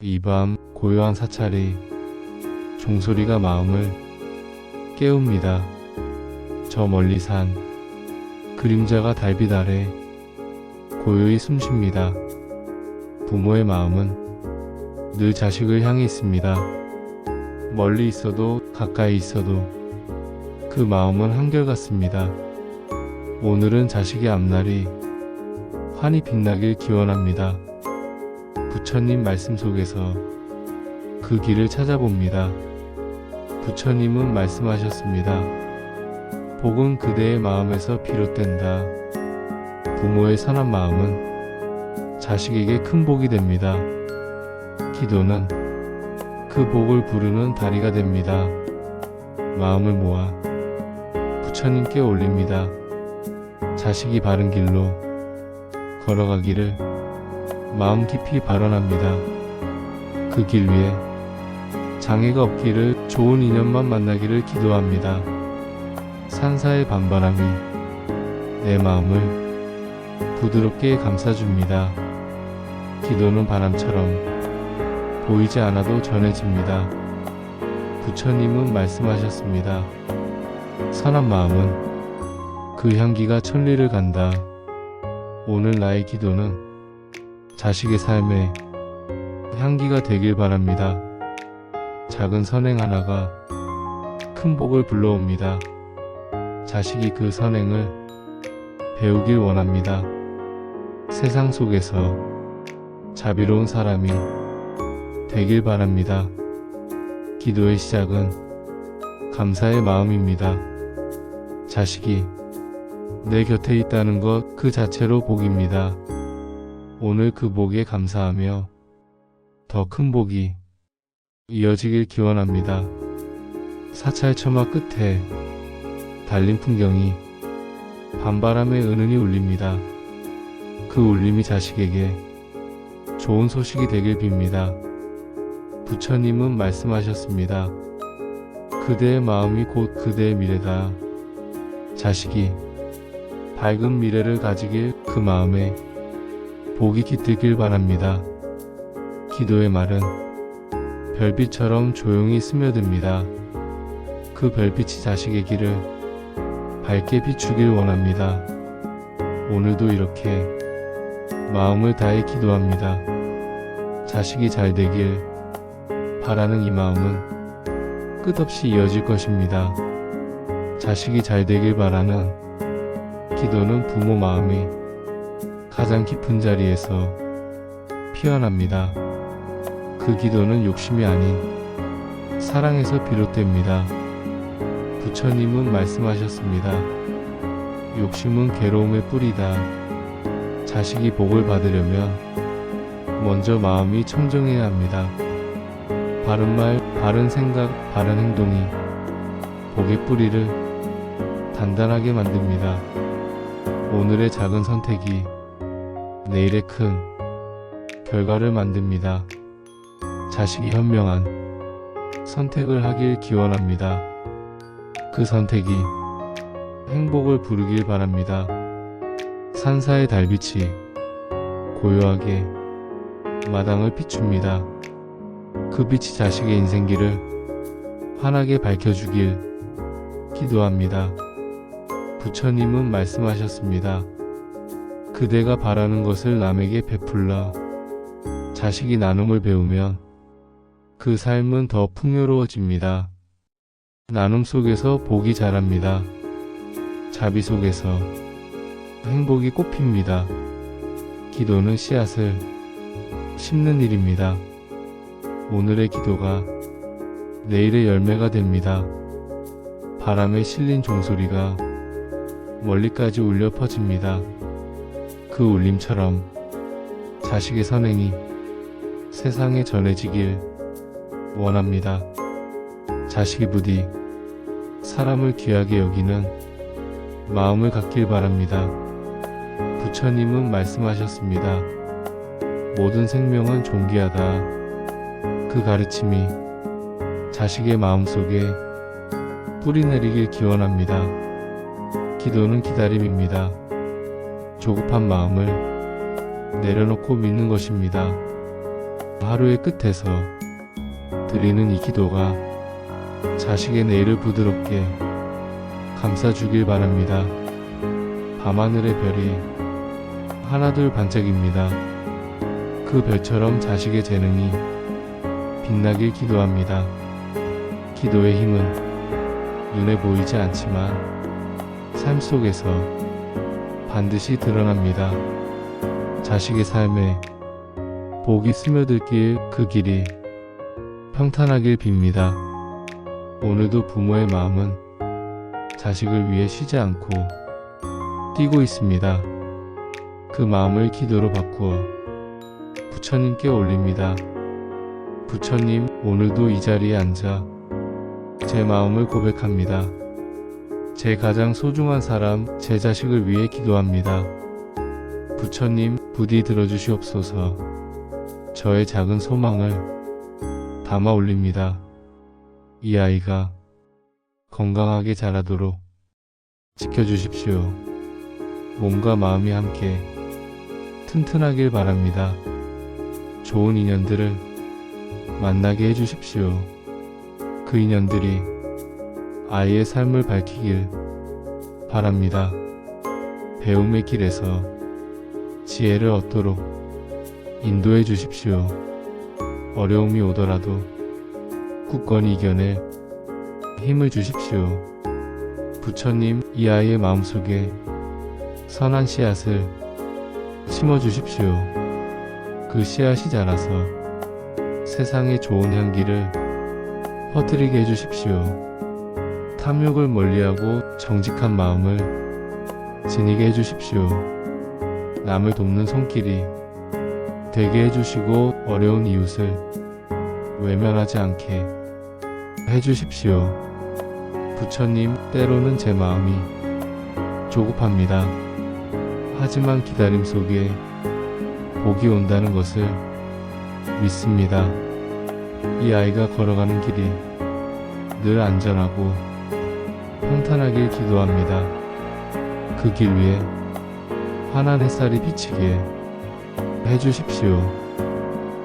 이 밤 고요한 사찰의 종소리가 마음을 깨웁니다. 저 멀리 산 그림자가 달빛 아래 고요히 숨쉽니다. 부모의 마음은 늘 자식을 향해 있습니다. 멀리 있어도 가까이 있어도 그 마음은 한결같습니다. 오늘은 자식의 앞날이 환히 빛나길 기원합니다. 부처님 말씀 속에서 그 길을 찾아봅니다. 부처님은 말씀하셨습니다. 복은 그대의 마음에서 비롯된다. 부모의 선한 마음은 자식에게 큰 복이 됩니다. 기도는 그 복을 부르는 다리가 됩니다. 마음을 모아 부처님께 올립니다. 자식이 바른 길로 걸어가기를 마음 깊이 발언합니다. 그 길 위에 장애가 없기를, 좋은 인연만 만나기를 기도합니다. 산사의 밤바람이 내 마음을 부드럽게 감싸줍니다. 기도는 바람처럼 보이지 않아도 전해집니다. 부처님은 말씀하셨습니다. 선한 마음은 그 향기가 천리를 간다. 오늘 나의 기도는 자식의 삶에 향기가 되길 바랍니다. 작은 선행 하나가 큰 복을 불러옵니다. 자식이 그 선행을 배우길 원합니다. 세상 속에서 자비로운 사람이 되길 바랍니다. 기도의 시작은 감사의 마음입니다. 자식이 내 곁에 있다는 것 그 자체로 복입니다. 오늘 그 복에 감사하며 더 큰 복이 이어지길 기원합니다. 사찰 처마 끝에 달린 풍경이 밤바람에 은은히 울립니다. 그 울림이 자식에게 좋은 소식이 되길 빕니다. 부처님은 말씀하셨습니다. 그대의 마음이 곧 그대의 미래다. 자식이 밝은 미래를 가지길, 그 마음에 복이 깃들길 바랍니다. 기도의 말은 별빛처럼 조용히 스며듭니다. 그 별빛이 자식의 길을 밝게 비추길 원합니다. 오늘도 이렇게 마음을 다해 기도합니다. 자식이 잘 되길 바라는 이 마음은 끝없이 이어질 것입니다. 자식이 잘 되길 바라는 기도는 부모 마음이 가장 깊은 자리에서 피어납니다. 그 기도는 욕심이 아닌 사랑에서 비롯됩니다. 부처님은 말씀하셨습니다. 욕심은 괴로움의 뿌리다. 자식이 복을 받으려면 먼저 마음이 청정해야 합니다. 바른 말, 바른 생각, 바른 행동이 복의 뿌리를 단단하게 만듭니다. 오늘의 작은 선택이 내일의 큰 결과를 만듭니다. 자식이 현명한 선택을 하길 기원합니다. 그 선택이 행복을 부르길 바랍니다. 산사의 달빛이 고요하게 마당을 비춥니다. 그 빛이 자식의 인생길을 환하게 밝혀주길 기도합니다. 부처님은 말씀하셨습니다. 그대가 바라는 것을 남에게 베풀라. 자식이 나눔을 배우면 그 삶은 더 풍요로워집니다. 나눔 속에서 복이 자랍니다. 자비 속에서 행복이 꽃핍니다. 기도는 씨앗을 심는 일입니다. 오늘의 기도가 내일의 열매가 됩니다. 바람에 실린 종소리가 멀리까지 울려 퍼집니다. 그 울림처럼 자식의 선행이 세상에 전해지길 원합니다. 자식이 부디 사람을 귀하게 여기는 마음을 갖길 바랍니다. 부처님은 말씀하셨습니다. 모든 생명은 존귀하다. 그 가르침이 자식의 마음속에 뿌리내리길 기원합니다. 기도는 기다림입니다. 조급한 마음을 내려놓고 믿는 것입니다. 하루의 끝에서 드리는 이 기도가 자식의 내일을 부드럽게 감싸주길 바랍니다. 밤하늘의 별이 하나둘 반짝입니다. 그 별처럼 자식의 재능이 빛나길 기도합니다. 기도의 힘은 눈에 보이지 않지만 삶 속에서 반드시 드러납니다. 자식의 삶에 복이 스며들길 그 길이 평탄하길 빕니다. 오늘도 부모의 마음은 자식을 위해 쉬지 않고 뛰고 있습니다. 그 마음을 기도로 바꾸어 부처님께 올립니다. 부처님, 오늘도 이 자리에 앉아 제 마음을 고백합니다. 제 가장 소중한 사람, 제 자식을 위해 기도합니다. 부처님, 부디 들어주시옵소서. 저의 작은 소망을 담아 올립니다. 이 아이가 건강하게 자라도록 지켜주십시오. 몸과 마음이 함께 튼튼하길 바랍니다. 좋은 인연들을 만나게 해주십시오. 그 인연들이 아이의 삶을 밝히길 바랍니다. 배움의 길에서 지혜를 얻도록 인도해 주십시오. 어려움이 오더라도 굳건히 이겨낼 힘을 주십시오. 부처님, 이 아이의 마음속에 선한 씨앗을 심어 주십시오. 그 씨앗이 자라서 세상에 좋은 향기를 퍼뜨리게 해주십시오. 탐욕을 멀리하고 정직한 마음을 지니게 해주십시오. 남을 돕는 손길이 되게 해주시고 어려운 이웃을 외면하지 않게 해주십시오. 부처님, 때로는 제 마음이 조급합니다. 하지만 기다림 속에 복이 온다는 것을 믿습니다. 이 아이가 걸어가는 길이 늘 안전하고 평탄하길 기도합니다. 그 길 위에 환한 햇살이 비치게 해주십시오.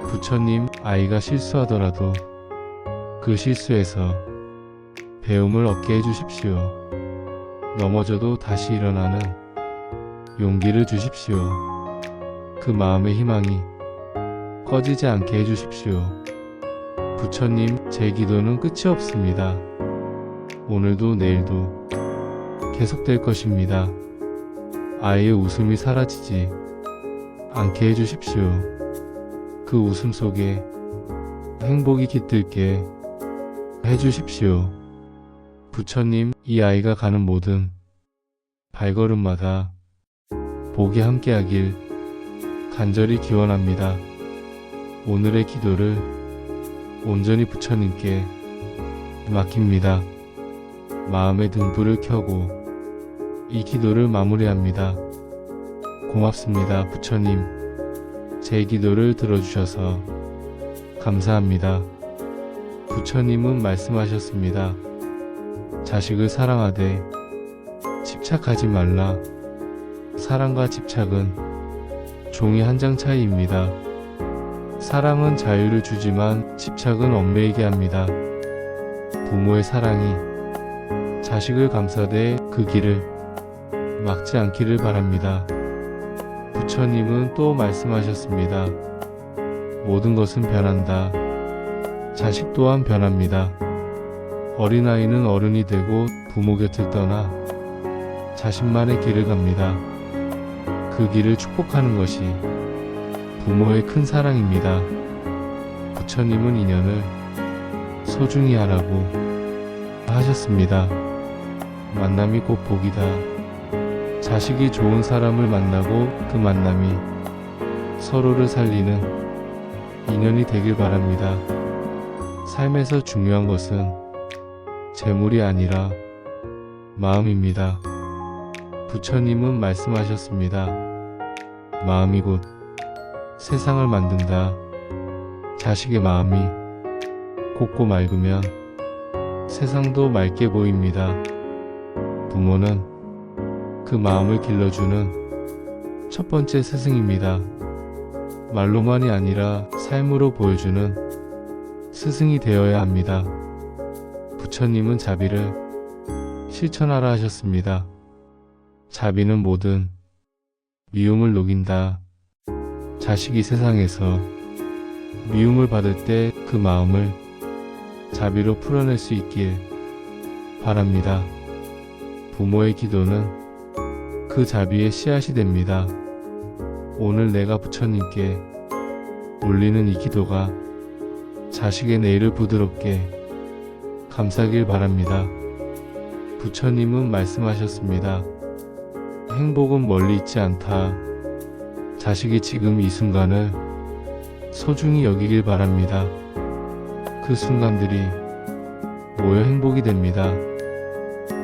부처님, 아이가 실수하더라도 그 실수에서 배움을 얻게 해주십시오. 넘어져도 다시 일어나는 용기를 주십시오. 그 마음의 희망이 꺼지지 않게 해주십시오. 부처님, 제 기도는 끝이 없습니다. 오늘도 내일도 계속될 것입니다. 아이의 웃음이 사라지지 않게 해주십시오. 그 웃음 속에 행복이 깃들게 해주십시오. 부처님, 이 아이가 가는 모든 발걸음마다 복이 함께하길 간절히 기원합니다. 오늘의 기도를 온전히 부처님께 맡깁니다. 마음의 등불을 켜고 이 기도를 마무리합니다. 고맙습니다, 부처님. 제 기도를 들어주셔서 감사합니다. 부처님은 말씀하셨습니다. 자식을 사랑하되 집착하지 말라. 사랑과 집착은 종이 한 장 차이입니다. 사랑은 자유를 주지만 집착은 얽매이게 합니다. 부모의 사랑이 자식을 감싸되 그 길을 막지 않기를 바랍니다. 부처님은 또 말씀하셨습니다. 모든 것은 변한다. 자식 또한 변합니다. 어린아이는 어른이 되고 부모 곁을 떠나 자신만의 길을 갑니다. 그 길을 축복하는 것이 부모의 큰 사랑입니다. 부처님은 인연을 소중히 하라고 하셨습니다. 만남이 곧 복이다. 자식이 좋은 사람을 만나고 그 만남이 서로를 살리는 인연이 되길 바랍니다. 삶에서 중요한 것은 재물이 아니라 마음입니다. 부처님은 말씀하셨습니다. 마음이 곧 세상을 만든다. 자식의 마음이 곱고 맑으면 세상도 맑게 보입니다. 부모는 그 마음을 길러주는 첫 번째 스승입니다. 말로만이 아니라 삶으로 보여주는 스승이 되어야 합니다. 부처님은 자비를 실천하라 하셨습니다. 자비는 모든 미움을 녹인다. 자식이 세상에서 미움을 받을 때 그 마음을 자비로 풀어낼 수 있길 바랍니다. 부모의 기도는 그 자비의 씨앗이 됩니다. 오늘 내가 부처님께 올리는 이 기도가 자식의 내일을 부드럽게 감싸길 바랍니다. 부처님은 말씀하셨습니다. 행복은 멀리 있지 않다. 자식이 지금 이 순간을 소중히 여기길 바랍니다. 그 순간들이 모여 행복이 됩니다.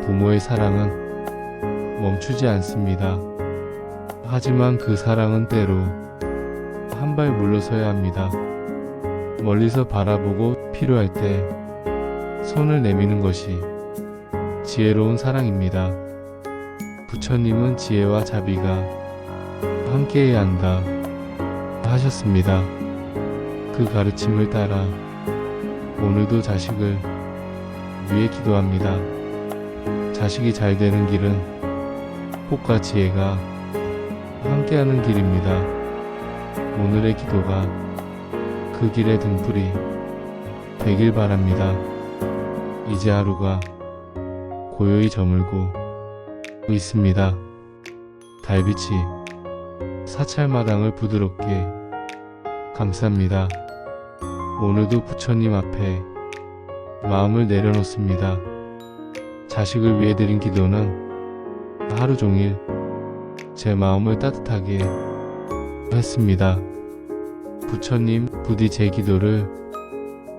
부모의 사랑은 멈추지 않습니다. 하지만 그 사랑은 때로 한 발 물러서야 합니다. 멀리서 바라보고 필요할 때 손을 내미는 것이 지혜로운 사랑입니다. 부처님은 지혜와 자비가 함께해야 한다 하셨습니다. 그 가르침을 따라 오늘도 자식을 위해 기도합니다. 자식이 잘 되는 길은 복과 지혜가 함께하는 길입니다. 오늘의 기도가 그 길의 등불이 되길 바랍니다. 이제 하루가 고요히 저물고 있습니다. 달빛이 사찰마당을 부드럽게 감쌉니다. 오늘도 부처님 앞에 마음을 내려놓습니다. 자식을 위해 드린 기도는 하루 종일 제 마음을 따뜻하게 했습니다. 부처님 부디 제 기도를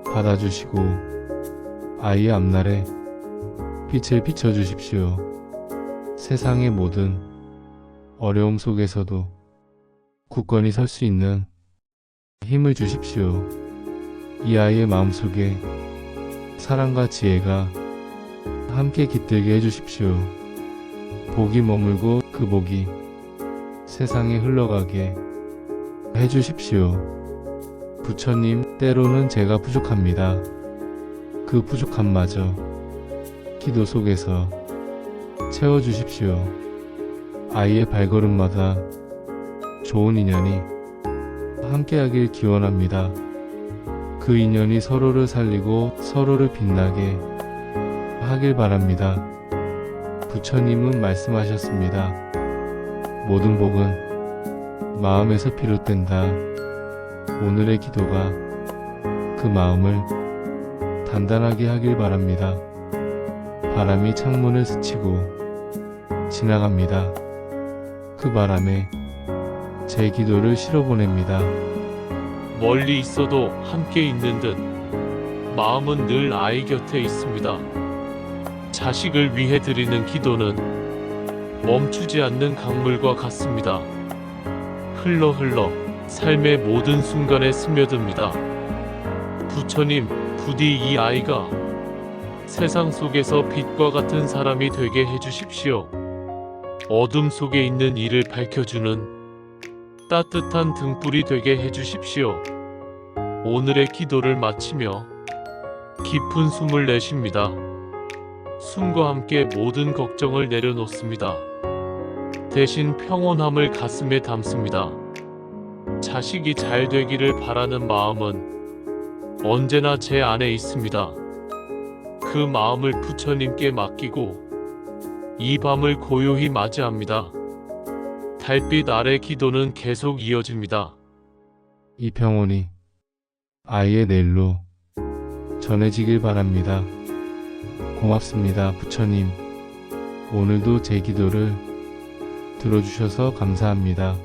받아주시고 아이의 앞날에 빛을 비춰주십시오. 세상의 모든 어려움 속에서도 굳건히 설 수 있는 힘을 주십시오. 이 아이의 마음속에 사랑과 지혜가 함께 깃들게 해주십시오. 복이 머물고 그 복이 세상에 흘러가게 해주십시오. 부처님, 때로는 제가 부족합니다. 그 부족함마저 기도 속에서 채워주십시오. 아이의 발걸음마다 좋은 인연이 함께하길 기원합니다. 그 인연이 서로를 살리고 서로를 빛나게 하길 바랍니다. 부처님은 말씀하셨습니다. 모든 복은 마음에서 비롯된다. 오늘의 기도가 그 마음을 단단하게 하길 바랍니다. 바람이 창문을 스치고 지나갑니다. 그 바람에 제 기도를 실어보냅니다. 멀리 있어도 함께 있는 듯 마음은 늘 아이 곁에 있습니다. 자식을 위해 드리는 기도는 멈추지 않는 강물과 같습니다. 흘러 삶의 모든 순간에 스며듭니다. 부처님, 부디 이 아이가 세상 속에서 빛과 같은 사람이 되게 해주십시오. 어둠 속에 있는 이를 밝혀주는 따뜻한 등불이 되게 해주십시오. 오늘의 기도를 마치며 깊은 숨을 내쉽니다. 숨과 함께 모든 걱정을 내려놓습니다. 대신 평온함을 가슴에 담습니다. 자식이 잘 되기를 바라는 마음은 언제나 제 안에 있습니다. 그 마음을 부처님께 맡기고 이 밤을 고요히 맞이합니다. 달빛 아래 기도는 계속 이어집니다. 이 평온이 아이의 내일로 전해지길 바랍니다. 고맙습니다, 부처님. 오늘도 제 기도를 들어주셔서 감사합니다.